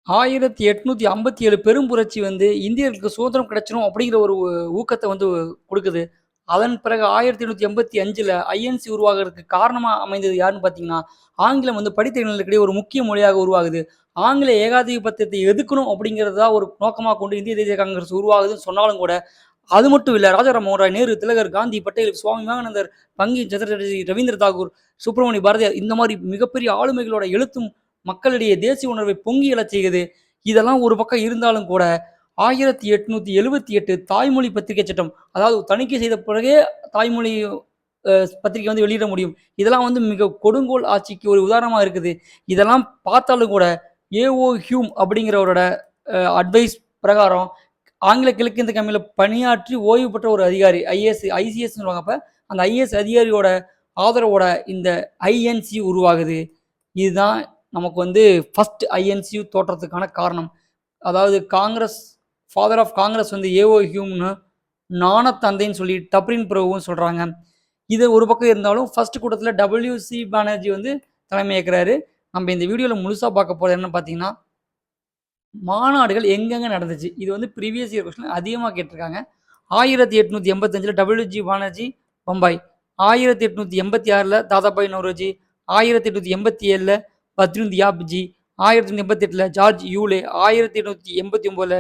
1857 பெரும் புரட்சி வந்து இந்தியர்களுக்கு சுதந்திரம் கிடைச்சிரும் அப்படிங்கிற ஒரு ஊக்கத்த வந்து குடுக்குது. அதன் பிறகு 1885ல ஐஎன்சி உருவாகுறதுக்கு காரணமா அமைந்தது யாருன்னு பார்த்தீங்கன்னா, ஆங்கிலம் வந்து படித்தவர்களுக்கிடையே ஒரு முக்கிய மொழியாக உருவாகுது. ஆங்கில ஏகாதிபத்தியத்தை எதிர்க்கணும் அப்படிங்கிறது தான் ஒரு நோக்கமா கொண்டு இந்திய தேசிய காங்கிரஸ் உருவாகுதுன்னு சொன்னாலும் கூட, அது மட்டும் இல்ல. ராஜாராம் மோகன் ராய், நேரு, திலகர், காந்தி, பட்டேல், சுவாமி விவேகானந்தர், பங்கிம் சந்திரசேகர், ரவீந்திர தாகூர், சுப்பிரமணிய பாரதியார் இந்த மாரி மிகப்பெரிய ஆளுமைகளோட எழுத்தும் மக்களிடையே தேசிய உணர்வை பொங்கி எழச் செய்யுது. இதெல்லாம் ஒரு பக்கம் இருந்தாலும் கூட, 1878 தாய்மொழி பத்திரிகை சட்டம். அதாவது தணிக்கை செய்த பிறகே தாய்மொழி அ பத்திரிகை வந்து வெளியிட முடியும். இதெல்லாம் வந்து மிக கொடுங்கோல் ஆட்சிக்கு ஒரு உதாரணமா இருக்குது. இதெல்லாம் பார்த்தாலும் கூட, ஏ.ஓ. ஹியூம் அப்படிங்கிறவரோட அட்வைஸ் பிரகாரம் ஆங்கில கிழக்கிந்திய கம்பெனியில பணியாற்றி ஓய்வு பெற்ற ஒரு அதிகாரி. ஐசிஎஸ்ன்னு சொல்லுவாங்க அப்ப. அந்த ஐஏஎஸ் அதிகாரியோட ஆதரவோட இந்த ஐஎன்சி உருவாகுது. இதுதான் நமக்கு வந்து ஃபர்ஸ்ட் ஐஎன்சி தோற்றத்துக்கான காரணம். அதாவது காங்கிரஸ் ஃபாதர் ஆஃப் காங்கிரஸ் வந்து ஏ.ஓ. ஹியூம்னு, ஞானத்தந்தைன்னு சொல்லி டப்ரின் பிரபுவும் சொல்றாங்க. இது ஒரு பக்கம் இருந்தாலும் ஃபர்ஸ்ட் கூட்டத்தில டபிள்யூ.சி. பானர்ஜி வந்து தலைமை ஏற்கிறாரு. நம்ம இந்த வீடியோல முழுசா பார்க்க போறது என்னன்னு பார்த்தீங்கன்னா, மாநாடுகள் எங்கெங்க நடந்துச்சு? இது வந்து ப்ரீவியஸ் இயர் கொஸ்டின் அதிகமா கேட்டிருக்காங்க. 1885ல டபிள்யூ.ஜி. பானர்ஜி பம்பாய். 1886ல தாதாபாய் நௌரோஜி. 1887ல பத்ருன் தியாப்ஜி. 1888ல ஜார்ஜ் யூலே. 1889ல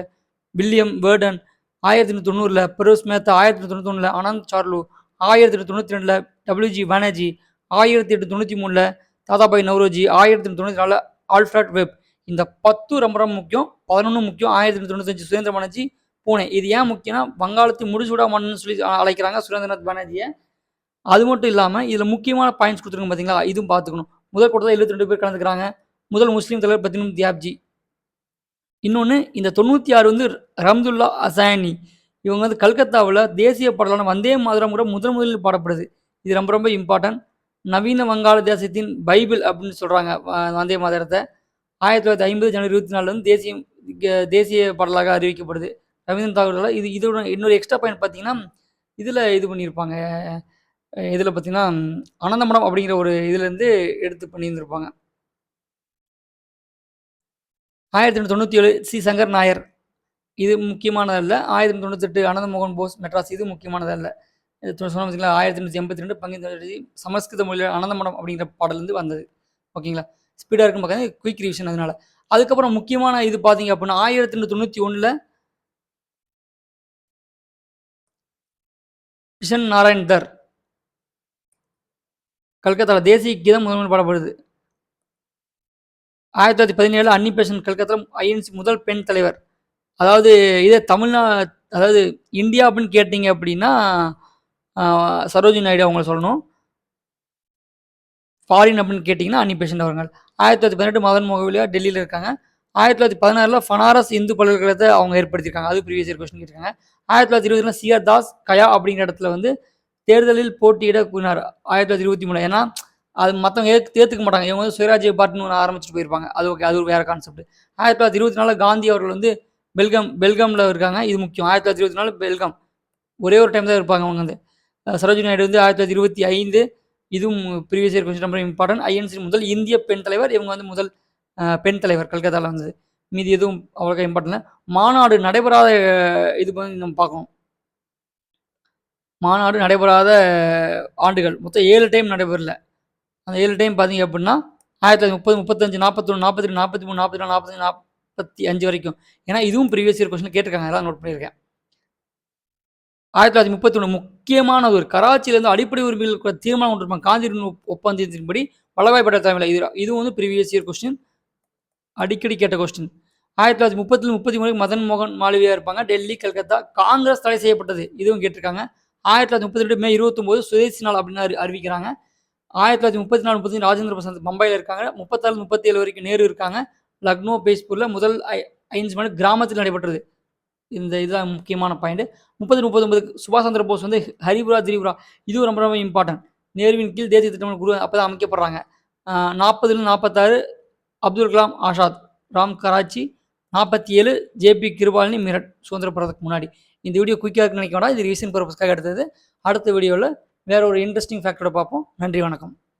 வில்லியம் வேர்டன். 1890ல பெரோஸ் மேத்தா. 1891ல ஆனந்த் சார்லு. 1892ல டபிள்யூ.ஜி. பானர்ஜி. 1893ல தாதாபாய் நௌரோஜி. 1894ல ஆல்ஃபிரட் வெப். இந்த 10 ரொம்ப ரொம்ப முக்கியம். 11 முக்கியம். 1895 சுரேந்திர பானர்ஜி பூனே. இது ஏன் முக்கியம்னா, வங்காளத்தின் முடிசூடா மன்னன்னு சொல்லி அழைக்கிறாங்க சுரேந்திரநாத் பானர்ஜிய. அது மட்டும் இல்லாம, இதுல முக்கியமான பாயிண்ட்ஸ் குடுத்துருக்காங்க பார்த்தீங்களா? இதுவும் பார்த்துக்கணும். முதல் கூட்டத்துல 72 பேர் கலந்துக்கிறாங்க. முதல் முஸ்லீம் தலைவர் பத்ரின் தியாப்ஜி. இன்னொன்னு, இந்த 96 வந்து ரம்துல்லா அசானி. இவங்க வந்து கல்கத்தாவுல தேசிய பாடலான வந்தே மாதரம் கூட முதலில் பாடப்படுது. இது ரொம்ப ரொம்ப இம்பார்ட்டன்ட். நவீன வங்காள தேசத்தின் பைபிள் அப்படின்னு சொல்றாங்க வந்தே மாதரத்த. 1950 ஜனவரி 24 வந்து தேசிய பாடலாக அறிவிக்கப்படுது. ரவீந்திரநாத் தாகூரால. இதோட இன்னொரு எக்ஸ்ட்ரா பாயிண்ட் பார்த்தீங்கன்னா, இதுல இது பண்ணியிருப்பாங்க. இதுல பார்த்தீங்கன்னா, ஆனந்தமடம் அப்படிங்கிற ஒரு இதுலேருந்து எடுத்து பண்ணியிருந்திருப்பாங்க. 1897 சி. சங்கர் நாயர். இது முக்கியமானதல்ல. 1898 ஆனந்த மோகன் போஸ் மெட்ராஸ். இது முக்கியமானதல்ல. இது சொன்னோம் பார்த்தீங்களா? 1882 பங்கிம் சந்திரசேகர் சமஸ்கிருத மொழியில ஆனந்தமடம் அப்படிங்கிற பாடல்லேருந்து வந்தது. ஓகேங்களா? ஸ்பீடா இருக்குன்னு பார்க்காதீங்க. குயிக் ரிவிஷன் அதனால. அதுக்கப்புறம் முக்கியமான இது பார்த்தீங்க அப்படின்னா, 1891ல கிஷன் நாராயண் தர். கல்கத்தால தேசிய கீதம் முதல் பாடப்படுது. 1917 அன்னி பெசன்ட் கல்கத்தால ஐஎன்சி முதல் பெண் தலைவர். அதாவது இதே அதாவது இந்தியா அப்படின்னு கேட்டீங்க அப்படின்னா, சரோஜினி நாயுடு அவங்கள சொல்லணும். ஃபாரின் அப்படின்னு கேட்டிங்கன்னா அன்னி பெசன்ட் அவர்கள். 1918 மதன் மோகன்லால் டெல்லியில இருக்காங்க. 1916ல பனாரஸ் இந்து பல்கலைக்கழகத்தை அவங்க ஏற்படுத்தியிருக்காங்க. அது ப்ரீவியஸ் இயர் கொஸ்டின் கேட்டிருக்காங்க. 1920ல சி.ஆர். தாஸ் கயா அப்படிங்கிற இடத்துல வந்து தேர்தலில் போட்டியிட கூறினார். 1923ல. ஏன்னா, அது மத்தவங்க ஏத்துக்க மாட்டாங்க. இவங்க வந்து சுயராஜ்ய பார்ட்டின்னு ஒண்ணு ஆரம்பிச்சுட்டு போயிருப்பாங்க. அது ஓகே. அது ஒரு வேற கான்செப்ட். 1924ல காந்தி அவர்கள் வந்து பெல்காம்ல இருக்காங்க. இது முக்கியம். 1924 பெல்காம். ஒரே ஒரு டைம் தான் இருப்பாங்க அவங்க வந்து. சரோஜினி நாயுடு வந்து 1925. இதுவும் ப்ரீவியஸ் இயர் கொஸ்டின் ரொம்ப இம்பார்ட்டன்ட். ஐஎன்சி முதல் இந்திய பெண் தலைவர். இவங்க வந்து முதல் பெண் தலைவர் கல்கத்தால வந்தது. மீதி எதுவும் அவ்வளோக்கா இம்பார்ட்டன்ட் இல்ல. மாநாடு நடைபெறாத இது வந்து நம்ம பார்க்கணும். மாநாடு நடைபெறாத ஆண்டுகள். மொத்தம் 7 டைம் நடைபெறல. அந்த 7 டைம் பார்த்தீங்க அப்படின்னா, 1930, 35, 41, 42, 43, 44, 45, 45 வரைக்கும். ஏன்னா இதுவும் ப்ரீவியஸ் இயர் கொஸ்டின்ல கேட்டிருக்காங்க. அதான் நோட் பண்ணியிருக்கேன். 1931 முக்கியமான ஒரு கராச்சியிலேருந்து அடிப்படை உரிமைகள் தீர்மானம் கொண்டு இருப்பாங்க. காந்தியின் ஒப்பந்தத்தின்படி வல்லபாய் பட்டேல் தலைமையில். இதுவும் வந்து ப்ரீவியஸ் இயர் கொஸ்டின். அடிக்கடி கேட்ட கொஸ்டின். 1930 33 மதன் மோகன் மாளவியா இருப்பாங்க. டெல்லி, கல்கத்தா. காங்கிரஸ் தடை செய்யப்பட்டது. இதுவும் கேட்டிருக்காங்க. 1932 மே 29 சுதேசி நாள் அப்படின்னு அறிவிக்கிறாங்க. 1934 35 ராஜேந்திர பிரசாத் பம்பாயில இருக்காங்க. 36 37 வரைக்கும் நேரு இருக்காங்க. லக்னோ, பேஸ்பூர்ல முதல் 5 மணி கிராமத்தில் நடைபெற்றது. இந்த இதுதான் முக்கியமான பாயிண்ட். 30 39 சுபாஷ் சந்திர போஸ் வந்து ஹரிபுரா, திரிபுரா. இதுவும் ரொம்ப ரொம்ப இம்பார்ட்டன்ட். நேருவின் கீழ் தேசிய திட்டமிடல் குழு அப்பதான் அமைக்கப்படுறாங்க. 40 46 அப்துல் கலாம் ஆசாத் ராம் கராச்சி. 47 ஜே.பி. கிருபாலினி மீரட் சுதந்திர போராட்டத்துக்கு முன்னாடி. இந்த வீடியோ குயிக்காக இருக்குன்னு நினைக்க வேண்டாம். இது ரிவிஷன் பர்பஸ்க்காக எடுத்தது. அடுத்த வீடியோவில் வேற ஒரு இன்ட்ரெஸ்டிங் ஃபேக்டரோட பார்ப்போம். நன்றி, வணக்கம்.